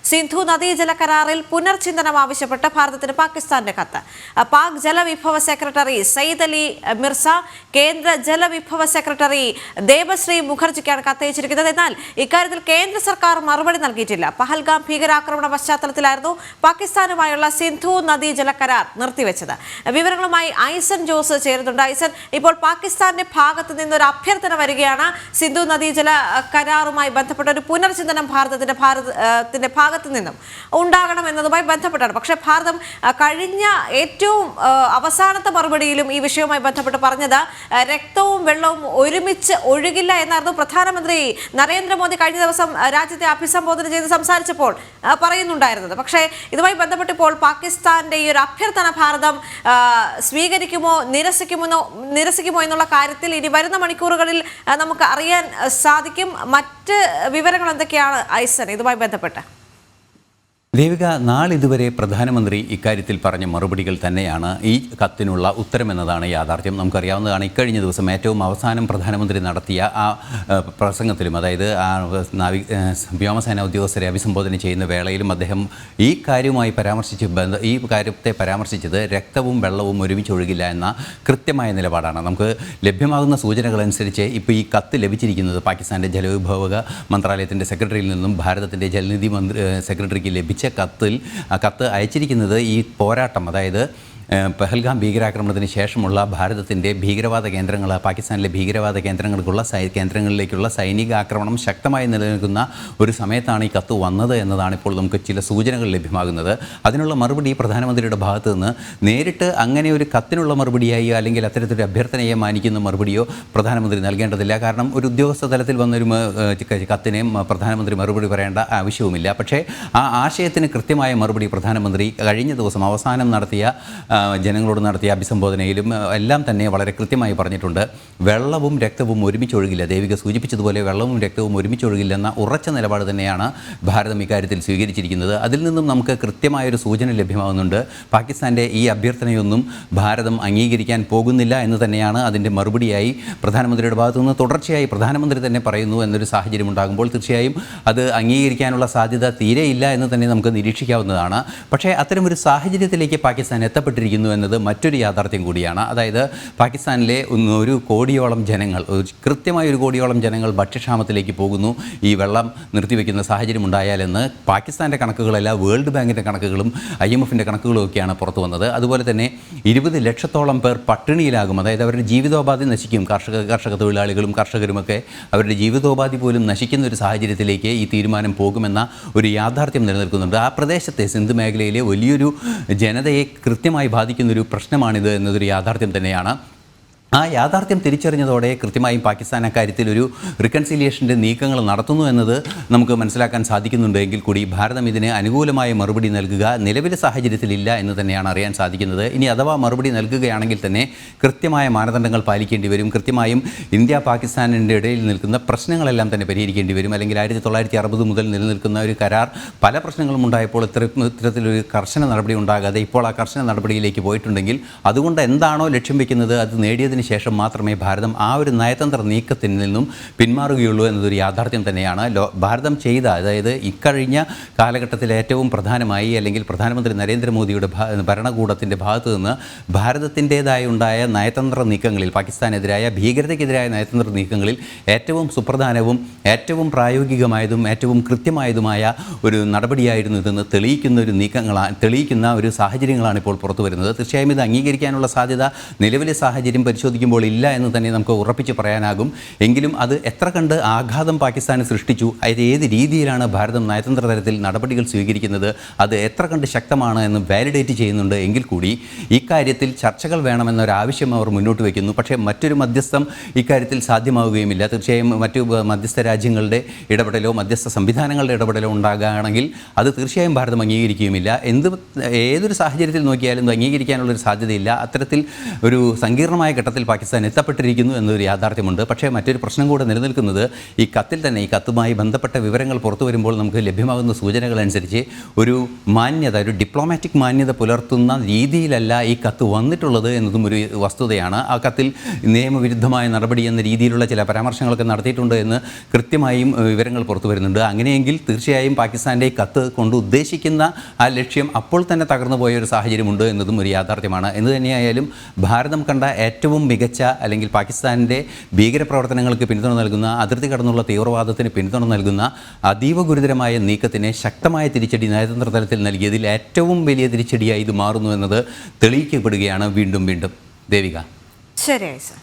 സിന്ധു നദീജല കരാറിൽ പുനർചിന്തനം ആവശ്യപ്പെട്ട് ഭാരതത്തിന് പാകിസ്ഥാന്റെ കത്ത്. പാക് ജലവിഭവ സെക്രട്ടറി സയ്യിദ് അലി മിർസ കേന്ദ്ര ജലവിഭവ സെക്രട്ടറി ദേബശ്രീ മുഖർജിക്കാണ് കത്തയച്ചിരിക്കുന്നത്. എന്നാൽ ഇക്കാര്യത്തിൽ കേന്ദ്ര സർക്കാർ മറുപടി നൽകിയിട്ടില്ല. പഹൽഗാം ഭീകരാക്രമണ പശ്ചാത്തലത്തിലായിരുന്നു പാകിസ്ഥാനുമായുള്ള സിന്ധു നദീജല കരാർ നിർത്തിവെച്ചത്. വിവരങ്ങളുമായി ഐസൻ ജോസ് ചേരുന്നുണ്ട്. ഐസൻ, ഇപ്പോൾ പാകിസ്ഥാന്റെ ഭാഗത്ത് നിന്നൊരു അഭ്യർത്ഥന വരികയാണ്. സിന്ധു നദീജല കരാറുമായി ബന്ധപ്പെട്ട ഒരു പുനർചിന്തനം ഭാരതത്തിന്റെ ഭാഗത്ത് നിന്നും ഉണ്ടാകണം എന്നതുമായി ബന്ധപ്പെട്ടാണ്. പക്ഷേ ഭാരതം കഴിഞ്ഞ ഏറ്റവും അവസാനത്തെ മറുപടിയിലും ഈ വിഷയവുമായി ബന്ധപ്പെട്ട് പറഞ്ഞത് രക്തവും വെള്ളവും ഒരുമിച്ച് ഒഴുകില്ല എന്നായിരുന്നു പ്രധാനമന്ത്രി നരേന്ദ്രമോദി കഴിഞ്ഞ ദിവസം രാജ്യത്തെ അഭിസംബോധന ചെയ്ത് സംസാരിച്ചപ്പോൾ പറയുന്നുണ്ടായിരുന്നത്. പക്ഷേ ഇതുമായി ബന്ധപ്പെട്ട് ഇപ്പോൾ പാകിസ്ഥാന്റെ ഈ ഒരു അഭ്യർത്ഥന ഭാരതം സ്വീകരിക്കുമോ നിരസിക്കുമോ എന്നുള്ള കാര്യത്തിൽ ഇനി വരുന്ന മണിക്കൂറുകളിൽ നമുക്ക് അറിയാൻ സാധിക്കും. മറ്റ് വിവരങ്ങൾ എന്തൊക്കെയാണ് ഐസൻ ഇതുമായി ബന്ധപ്പെട്ട്? ദേവിക, നാളിതുവരെ പ്രധാനമന്ത്രി ഇക്കാര്യത്തിൽ പറഞ്ഞ മറുപടികൾ തന്നെയാണ് ഈ കത്തിനുള്ള ഉത്തരമെന്നതാണ് യാഥാർത്ഥ്യം. നമുക്കറിയാവുന്നതാണ്, ഇക്കഴിഞ്ഞ ദിവസം ഏറ്റവും അവസാനം പ്രധാനമന്ത്രി നടത്തിയ ആ പ്രസംഗത്തിലും, അതായത് വ്യോമസേന ഉദ്യോഗസ്ഥരെ അഭിസംബോധന ചെയ്യുന്ന വേളയിലും അദ്ദേഹം ഈ കാര്യവുമായി ഈ കാര്യത്തെ പരാമർശിച്ചത് രക്തവും വെള്ളവും ഒരുമിച്ച് ഒഴുകില്ല എന്ന കൃത്യമായ നിലപാടാണ്. നമുക്ക് ലഭ്യമാകുന്ന സൂചനകളനുസരിച്ച് ഇപ്പോൾ ഈ കത്ത് ലഭിച്ചിരിക്കുന്നത് പാകിസ്ഥാൻ്റെ ജലവിഭവ മന്ത്രാലയത്തിൻ്റെ സെക്രട്ടറിയിൽ നിന്നും ഭാരതത്തിൻ്റെ ജലനിധി സെക്രട്ടറിക്ക് ലഭിച്ച കത്ത് അയച്ചിരിക്കുന്നത് ഈ പോരാട്ടം, അതായത് പഹൽഗാം ഭീകരാക്രമണത്തിന് ശേഷമുള്ള ഭാരതത്തിൻ്റെ ഭീകരവാദ കേന്ദ്രങ്ങൾ, പാകിസ്ഥാനിലെ ഭീകരവാദ കേന്ദ്രങ്ങളിലേക്കുള്ള സൈനിക ആക്രമണം ശക്തമായി നിലനിൽക്കുന്ന ഒരു സമയത്താണ് ഈ കത്ത് വന്നത് എന്നതാണ് ഇപ്പോൾ നമുക്ക് ചില സൂചനകൾ ലഭ്യമാകുന്നത്. അതിനുള്ള മറുപടി പ്രധാനമന്ത്രിയുടെ ഭാഗത്തു നിന്ന് നേരിട്ട് അങ്ങനെ ഒരു കത്തിനുള്ള മറുപടിയായി അല്ലെങ്കിൽ അത്തരത്തിലൊരു അഭ്യർത്ഥനയെ മാനിക്കുന്ന മറുപടിയോ പ്രധാനമന്ത്രി നൽകേണ്ടതില്ല. കാരണം ഒരു ഉദ്യോഗസ്ഥ തലത്തിൽ വന്നൊരു കത്തിനെ പ്രധാനമന്ത്രി മറുപടി പറയേണ്ട ആവശ്യവുമില്ല. പക്ഷേ ആ ആശയത്തിന് കൃത്യമായ മറുപടി പ്രധാനമന്ത്രി കഴിഞ്ഞ ദിവസം അവസാനം നടത്തിയ ജനങ്ങളോട് നടത്തിയ അഭിസംബോധനയിലും എല്ലാം തന്നെ വളരെ കൃത്യമായി പറഞ്ഞിട്ടുണ്ട്. വെള്ളവും രക്തവും ഒരുമിച്ചൊഴുകില്ല. ദേവിക സൂചിപ്പിച്ചതുപോലെ വെള്ളവും രക്തവും ഒരുമിച്ചൊഴുകില്ലെന്ന ഉറച്ച നിലപാട് തന്നെയാണ് ഭാരതം ഇക്കാര്യത്തിൽ സ്വീകരിച്ചിരിക്കുന്നത്. അതിൽ നിന്നും നമുക്ക് കൃത്യമായൊരു സൂചന ലഭ്യമാകുന്നുണ്ട്. പാകിസ്ഥാൻ്റെ ഈ അഭ്യർത്ഥനയൊന്നും ഭാരതം അംഗീകരിക്കാൻ പോകുന്നില്ല എന്ന് തന്നെയാണ് അതിൻ്റെ മറുപടിയായി പ്രധാനമന്ത്രിയുടെ ഭാഗത്തു നിന്ന് തുടർച്ചയായി പ്രധാനമന്ത്രി തന്നെ പറയുന്നു. എന്നൊരു സാഹചര്യം ഉണ്ടാകുമ്പോൾ തീർച്ചയായും അത് അംഗീകരിക്കാനുള്ള സാധ്യത തീരെയില്ല എന്ന് തന്നെ നമുക്ക് നിരീക്ഷിക്കാവുന്നതാണ്. പക്ഷേ അത്തരമൊരു സാഹചര്യത്തിലേക്ക് പാകിസ്ഥാൻ എത്തപ്പെട്ടിരിക്കുന്നു എന്നത് മറ്റൊരു യാഥാർത്ഥ്യം കൂടിയാണ്. അതായത് പാകിസ്ഥാനിലെ 1 കോടിയോളം ജനങ്ങൾ, കൃത്യമായ 1 കോടിയോളം ജനങ്ങൾ ഭക്ഷ്യക്ഷാമത്തിലേക്ക് പോകുന്നു ഈ വെള്ളം നിർത്തിവെക്കുന്ന സാഹചര്യം ഉണ്ടായാലെന്ന് പാകിസ്ഥാൻ്റെ കണക്കുകളല്ല, വേൾഡ് ബാങ്കിൻ്റെ കണക്കുകളും IMFൻ്റെ കണക്കുകളും ഒക്കെയാണ് പുറത്തു വന്നത്. അതുപോലെ തന്നെ 20 ലക്ഷത്തോളം പേർ പട്ടിണിയിലാകും. അതായത് അവരുടെ ജീവിതോപാധി നശിക്കും. കർഷക തൊഴിലാളികളും കർഷകരുമൊക്കെ അവരുടെ ജീവിതോപാധി പോലും നശിക്കുന്ന ഒരു സാഹചര്യത്തിലേക്ക് ഈ തീരുമാനം പോകുമെന്ന ഒരു യാഥാർത്ഥ്യം നിലനിൽക്കുന്നുണ്ട്. ആ പ്രദേശത്തെ സിന്ധ് മേഖലയിലെ വലിയൊരു ജനതയെ കൃത്യമായി ബാധിക്കുന്നൊരു പ്രശ്നമാണിത് എന്നതൊരു യാഥാർത്ഥ്യം തന്നെയാണ്. ആ യാഥാർത്ഥ്യം തിരിച്ചറിഞ്ഞതോടെ കൃത്യമായും പാകിസ്ഥാൻ അക്കാര്യത്തിൽ ഒരു റിക്കൺസിലിയേഷൻ്റെ നീക്കങ്ങൾ നടത്തുന്നു എന്നത് നമുക്ക് മനസ്സിലാക്കാൻ സാധിക്കുന്നുണ്ടെങ്കിൽ കൂടി ഭാരതം ഇതിന് അനുകൂലമായ മറുപടി നൽകുക നിലവിലെ സാഹചര്യത്തിലില്ല എന്ന് തന്നെയാണ് അറിയാൻ സാധിക്കുന്നത്. ഇനി അഥവാ മറുപടി നൽകുകയാണെങ്കിൽ തന്നെ കൃത്യമായ മാനദണ്ഡങ്ങൾ പാലിക്കേണ്ടി വരും. കൃത്യമായും ഇന്ത്യ പാകിസ്ഥാനിൻ്റെ ഇടയിൽ നിൽക്കുന്ന പ്രശ്നങ്ങളെല്ലാം തന്നെ പരിഹരിക്കേണ്ടി വരും. അല്ലെങ്കിൽ 1960 മുതൽ നിലനിൽക്കുന്ന ഒരു കരാർ പല പ്രശ്നങ്ങളും ഉണ്ടായപ്പോൾ ഇത്തരത്തിലൊരു കർശന നടപടി ഉണ്ടാകാതെ ഇപ്പോൾ ആ കർശന നടപടിയിലേക്ക് പോയിട്ടുണ്ടെങ്കിൽ അതുകൊണ്ട് എന്താണോ ലക്ഷ്യം വയ്ക്കുന്നത് അത് നേടിയതിന് ശേഷം മാത്രമേ ഭാരതം ആ ഒരു നയതന്ത്ര നീക്കത്തിൽ നിന്നും പിന്മാറുകയുള്ളൂ എന്നതൊരു യാഥാർത്ഥ്യം തന്നെയാണ്. ഭാരതം ചെയ്ത, അതായത് ഇക്കഴിഞ്ഞ കാലഘട്ടത്തിൽ ഏറ്റവും പ്രധാനമായി അല്ലെങ്കിൽ പ്രധാനമന്ത്രി നരേന്ദ്രമോദിയുടെ ഭരണകൂടത്തിൻ്റെ ഭാഗത്തു നിന്ന് ഭാരതത്തിൻ്റേതായി ഉണ്ടായ നയതന്ത്ര നീക്കങ്ങളിൽ, പാകിസ്ഥാനെതിരായ ഭീകരതയ്ക്കെതിരായ നയതന്ത്ര നീക്കങ്ങളിൽ ഏറ്റവും സുപ്രധാനവും ഏറ്റവും പ്രായോഗികമായതും ഏറ്റവും കൃത്യമായതുമായ ഒരു നടപടിയായിരുന്നു ഇതെന്ന് തെളിയിക്കുന്ന ഒരു സാഹചര്യങ്ങളാണ് ഇപ്പോൾ പുറത്തു വരുന്നത്. തീർച്ചയായും ഇത് അംഗീകരിക്കാനുള്ള സാധ്യത നിലവിലെ സാഹചര്യം പരിശോധിക്കുമ്പോൾ ഇല്ല എന്ന് തന്നെ നമുക്ക് ഉറപ്പിച്ച് പറയാനാകും. എങ്കിലും അത് എത്ര കണ്ട് ആഘാതം പാകിസ്ഥാന് സൃഷ്ടിച്ചു, അത് ഏത് രീതിയിലാണ് ഭാരതം നയതന്ത്ര തലത്തിൽ നടപടികൾ സ്വീകരിക്കുന്നത്, അത് എത്ര കണ്ട് ശക്തമാണ് എന്ന് വാലിഡേറ്റ് ചെയ്യുന്നുണ്ട് എങ്കിൽ കൂടി ഇക്കാര്യത്തിൽ ചർച്ചകൾ വേണമെന്നൊരാവശ്യം അവർ മുന്നോട്ട് വയ്ക്കുന്നു. പക്ഷേ മറ്റൊരു മധ്യസ്ഥം ഇക്കാര്യത്തിൽ സാധ്യമാവുകയുമില്ല. തീർച്ചയായും മറ്റു മധ്യസ്ഥ രാജ്യങ്ങളുടെ ഇടപെടലോ മധ്യസ്ഥ സംവിധാനങ്ങളുടെ ഇടപെടലോ ഉണ്ടാകുകയാണെങ്കിൽ അത് തീർച്ചയായും ഭാരതം അംഗീകരിക്കുകയുമില്ല. ഏതൊരു സാഹചര്യത്തിൽ നോക്കിയാലും അംഗീകരിക്കാനുള്ളൊരു സാധ്യതയില്ല. അത്തരത്തിൽ ഒരു സങ്കീർണമായ ഘട്ടത്തിൽ യഥാർത്ഥത്തിൽ പാകിസ്ഥാൻ എത്തപ്പെട്ടിരിക്കുന്നു എന്നൊരു യാഥാർത്ഥ്യമുണ്ട്. പക്ഷേ മറ്റൊരു പ്രശ്നം കൂടെ നിലനിൽക്കുന്നത് ഈ കത്തിൽ തന്നെ, ഈ കത്തുമായി ബന്ധപ്പെട്ട വിവരങ്ങൾ പുറത്തു വരുമ്പോൾ നമുക്ക് ലഭ്യമാകുന്ന സൂചനകളനുസരിച്ച് ഒരു മാന്യത, ഒരു ഡിപ്ലോമാറ്റിക് മാന്യത പുലർത്തുന്ന രീതിയിലല്ല ഈ കത്ത് വന്നിട്ടുള്ളത് എന്നതും ഒരു വസ്തുതയാണ്. ആ കത്തിൽ നിയമവിരുദ്ധമായ നടപടി എന്ന രീതിയിലുള്ള ചില പരാമർശങ്ങളൊക്കെ നടത്തിയിട്ടുണ്ട് എന്ന് കൃത്യമായും വിവരങ്ങൾ പുറത്തു വരുന്നുണ്ട്. അങ്ങനെയെങ്കിൽ തീർച്ചയായും പാകിസ്ഥാൻ്റെ ഈ കത്ത് കൊണ്ട് ഉദ്ദേശിക്കുന്ന ആ ലക്ഷ്യം അപ്പോൾ തന്നെ തകർന്നു പോയ ഒരു സാഹചര്യമുണ്ട് എന്നതും ഒരു യാഥാർത്ഥ്യമാണ്. എന്ന് തന്നെയായാലും ഭാരതം കണ്ട ഏറ്റവും മികച്ച, അല്ലെങ്കിൽ പാകിസ്ഥാൻ്റെ ഭീകരപ്രവർത്തനങ്ങൾക്ക് പിന്തുണ നൽകുന്ന, അതിർത്തി കടന്നുള്ള തീവ്രവാദത്തിന് പിന്തുണ നൽകുന്ന അതീവ ഗുരുതരമായ നീക്കത്തിന് ശക്തമായ തിരിച്ചടി നയതന്ത്ര തലത്തിൽ നൽകിയതിൽ ഏറ്റവും വലിയ തിരിച്ചടിയായി ഇത് മാറുന്നു എന്നത് തെളിയിക്കപ്പെടുകയാണ് വീണ്ടും വീണ്ടും. ദേവിക. ശരിയായി സർ.